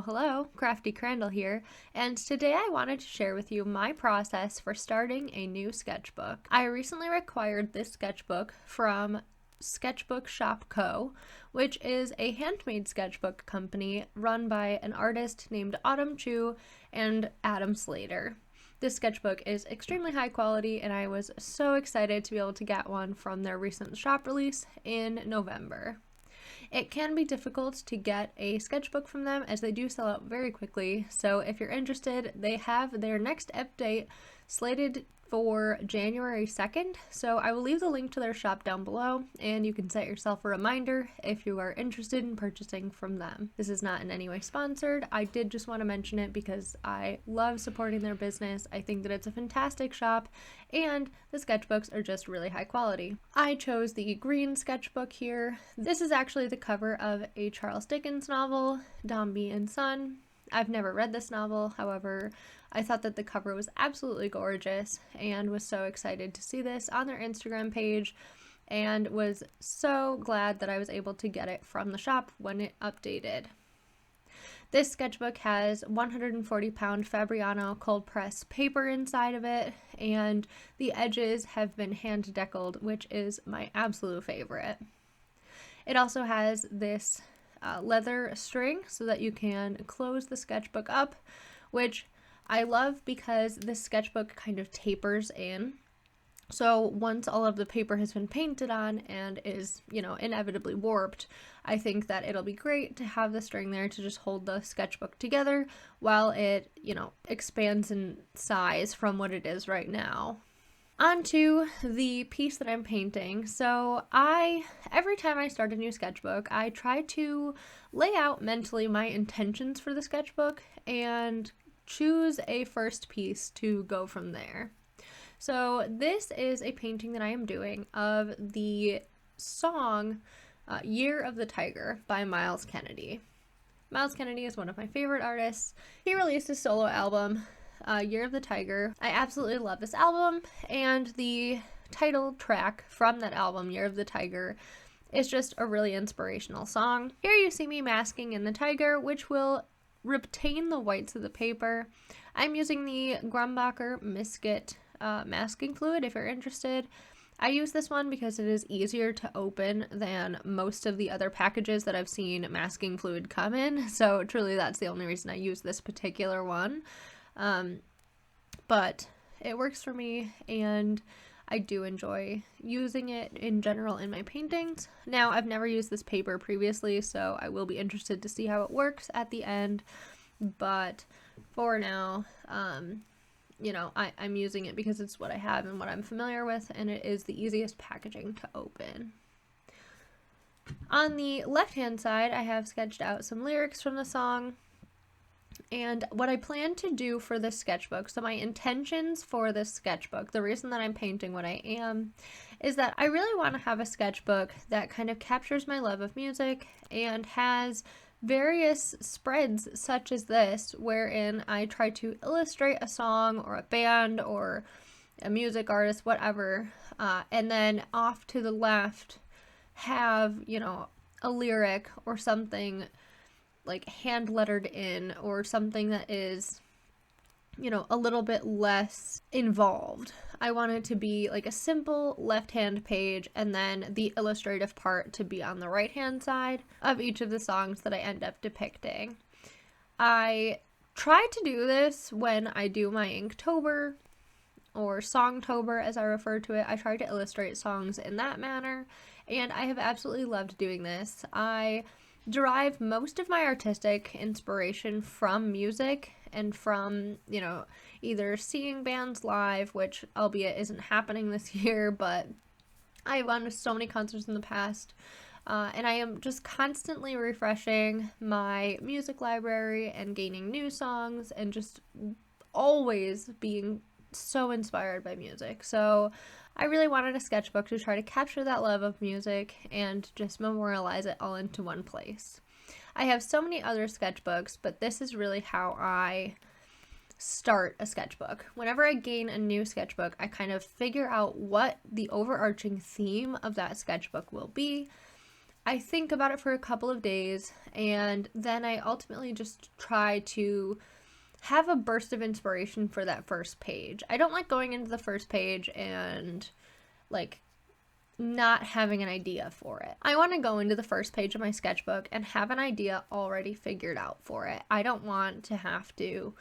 Hello, Crafty Crandall here, and today I wanted to share with you my process for starting a new sketchbook. I recently acquired this sketchbook from Sketchbook Co, which is a handmade sketchbook company run by an artist named Autumn Chu and Adam Slater. This sketchbook is extremely high quality, and I was so excited to be able to get one from their recent shop release in November. It can be difficult to get a sketchbook from them as they do sell out very quickly, so if you're interested, they have their next update slated for January 2nd, so I will leave the link to their shop down below, and you can set yourself a reminder if you are interested in purchasing from them. This is not in any way sponsored. I did just want to mention it because I love supporting their business. I think that it's a fantastic shop, and the sketchbooks are just really high quality. I chose the green sketchbook here. This is actually the cover of a Charles Dickens novel, Dombey and Son. I've never read this novel, however, I thought that the cover was absolutely gorgeous and was so excited to see this on their Instagram page and was so glad that I was able to get it from the shop when it updated. This sketchbook has 140-pound Fabriano cold press paper inside of it, and the edges have been hand deckled, which is my absolute favorite. It also has this leather string so that you can close the sketchbook up, which I love because this sketchbook kind of tapers in. So once all of the paper has been painted on and is, inevitably warped, I think that it'll be great to have the string there to just hold the sketchbook together while it, expands in size from what it is right now. Onto the piece that I'm painting. So every time I start a new sketchbook, I try to lay out mentally my intentions for the sketchbook and choose a first piece to go from there. So this is a painting that I am doing of the song Year of the Tiger by Myles Kennedy. Myles Kennedy is one of my favorite artists. He released his solo album, Year of the Tiger. I absolutely love this album, and the title track from that album, Year of the Tiger, is just a really inspirational song. Here you see me masking in the tiger, which will retain the whites of the paper. I'm using the Grumbacher Miskit masking fluid if you're interested. I use this one because it is easier to open than most of the other packages that I've seen masking fluid come in, so truly that's the only reason I use this particular one. But it works for me, and I do enjoy using it in general in my paintings. Now, I've never used this paper previously, so I will be interested to see how it works at the end, but for now, I'm using it because it's what I have and what I'm familiar with, and it is the easiest packaging to open. On the left-hand side, I have sketched out some lyrics from the song. And what I plan to do for this sketchbook, so my intentions for this sketchbook, the reason that I'm painting what I am, is that I really want to have a sketchbook that kind of captures my love of music and has various spreads such as this, wherein I try to illustrate a song or a band or a music artist, whatever, and then off to the left have, a lyric or something like hand lettered in, or something that is, a little bit less involved. I want it to be like a simple left-hand page, and then the illustrative part to be on the right-hand side of each of the songs that I end up depicting. I try to do this when I do my Inktober, or Songtober as I refer to it. I try to illustrate songs in that manner, and I have absolutely loved doing this. I derive most of my artistic inspiration from music and from, either seeing bands live, which albeit isn't happening this year, but I've gone to so many concerts in the past, and I am just constantly refreshing my music library and gaining new songs and just always being so inspired by music. So I really wanted a sketchbook to try to capture that love of music and just memorialize it all into one place. I have so many other sketchbooks, but this is really how I start a sketchbook. Whenever I gain a new sketchbook, I kind of figure out what the overarching theme of that sketchbook will be. I think about it for a couple of days, and then I ultimately just try to have a burst of inspiration for that first page. I don't like going into the first page and like not having an idea for it. I want to go into the first page of my sketchbook and have an idea already figured out for it. I don't want to have to,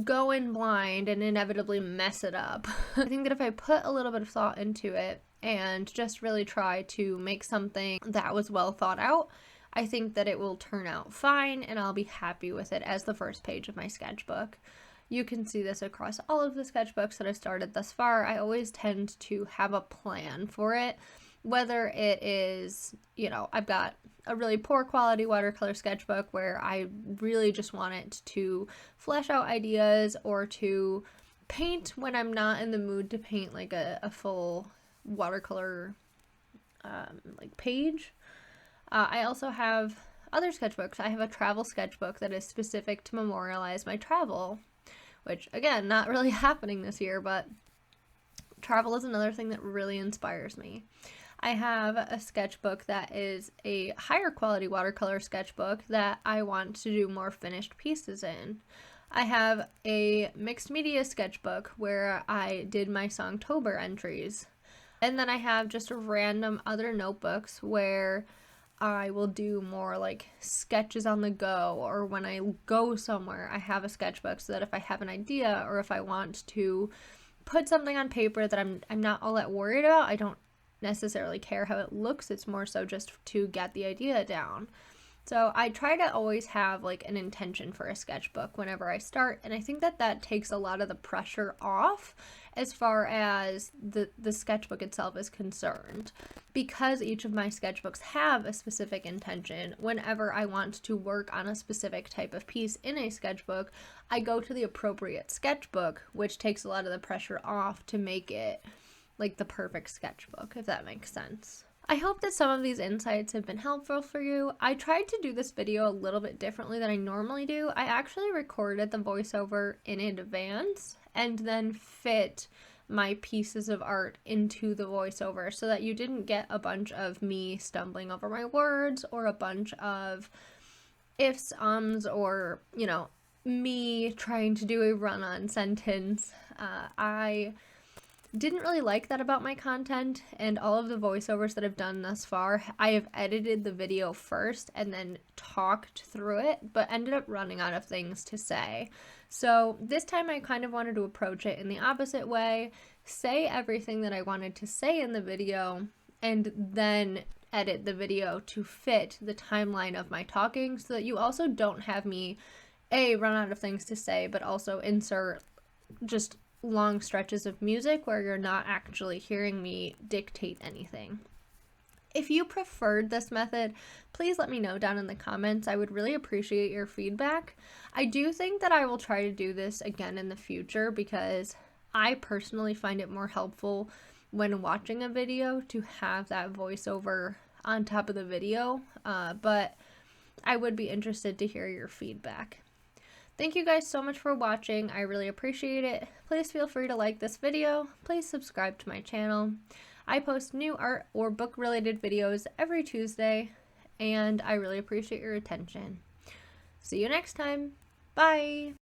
go in blind and inevitably mess it up. I think that if I put a little bit of thought into it and just really try to make something that was well thought out, I think that it will turn out fine and I'll be happy with it as the first page of my sketchbook. You can see this across all of the sketchbooks that I've started thus far. I always tend to have a plan for it, whether it is, I've got a really poor quality watercolor sketchbook where I really just want it to flesh out ideas or to paint when I'm not in the mood to paint like a full watercolor page. I also have other sketchbooks. I have a travel sketchbook that is specific to memorialize my travel, which again, not really happening this year, but travel is another thing that really inspires me. I have a sketchbook that is a higher quality watercolor sketchbook that I want to do more finished pieces in. I have a mixed media sketchbook where I did my Songtober entries. And then I have just random other notebooks where I will do more like sketches on the go, or when I go somewhere, I have a sketchbook so that if I have an idea or if I want to put something on paper that I'm not all that worried about, I don't necessarily care how it looks. It's more so just to get the idea down. So I try to always have like an intention for a sketchbook whenever I start, and I think that takes a lot of the pressure off as far as the sketchbook itself is concerned. Because each of my sketchbooks have a specific intention, whenever I want to work on a specific type of piece in a sketchbook, I go to the appropriate sketchbook, which takes a lot of the pressure off to make it like the perfect sketchbook, if that makes sense. I hope that some of these insights have been helpful for you. I tried to do this video a little bit differently than I normally do. I actually recorded the voiceover in advance and then fit my pieces of art into the voiceover so that you didn't get a bunch of me stumbling over my words or a bunch of ifs, ums, or, me trying to do a run-on sentence. I didn't really like that about my content, and all of the voiceovers that I've done thus far, I have edited the video first and then talked through it, but ended up running out of things to say. So this time I kind of wanted to approach it in the opposite way, say everything that I wanted to say in the video, and then edit the video to fit the timeline of my talking so that you also don't have me, run out of things to say, but also insert just long stretches of music where you're not actually hearing me dictate anything. If you preferred this method, please let me know down in the comments. I would really appreciate your feedback. I do think that I will try to do this again in the future because I personally find it more helpful when watching a video to have that voiceover on top of the video, but I would be interested to hear your feedback. Thank you guys so much for watching. I really appreciate it. Please feel free to like this video. Please subscribe to my channel. I post new art or book related videos every Tuesday, and I really appreciate your attention. See you next time. Bye!